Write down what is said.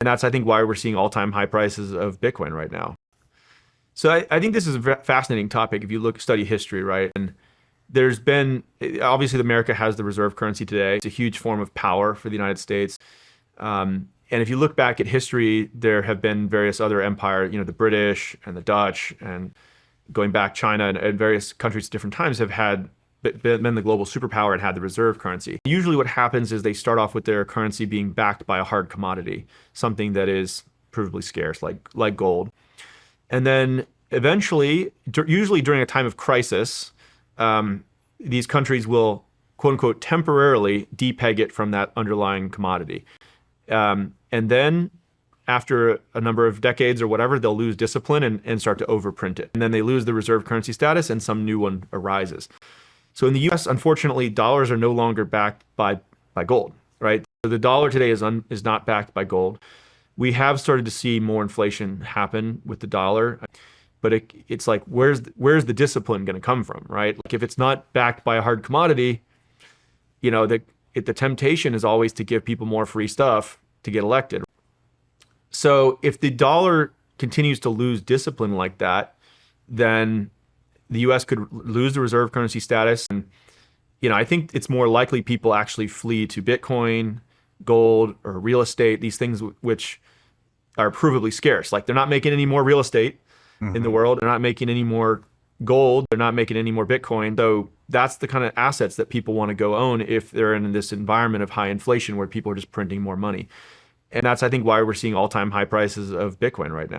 And that's, I think, why we're seeing all-time high prices of Bitcoin right now. So I think this is a fascinating topic if you study history, right? And there's been, obviously America has the reserve currency today. It's a huge form of power for the United States. And if you look back at history, there have been various other empires, the British and the Dutch, and going back, China and various countries at different times have been the global superpower and had the reserve currency. Usually what happens is they start off with their currency being backed by a hard commodity, something that is provably scarce, like gold. And then eventually, usually during a time of crisis, these countries will, quote unquote, temporarily depeg it from that underlying commodity. And then after a number of decades or whatever, they'll lose discipline and start to overprint it. And then they lose the reserve currency status and some new one arises. So in the US, unfortunately, dollars are no longer backed by gold, right? So the dollar today is not backed by gold. We have started to see more inflation happen with the dollar, but it's like, where's the discipline going to come from, right? Like if it's not backed by a hard commodity, the temptation is always to give people more free stuff to get elected. So if the dollar continues to lose discipline like that, then the US could lose the reserve currency status. And, I think it's more likely people actually flee to Bitcoin, gold, or real estate, these things which are provably scarce. Like they're not making any more real estate in the world. They're not making any more gold. They're not making any more Bitcoin. So that's the kind of assets that people want to go own if they're in this environment of high inflation where people are just printing more money. And that's, I think, why we're seeing all-time high prices of Bitcoin right now.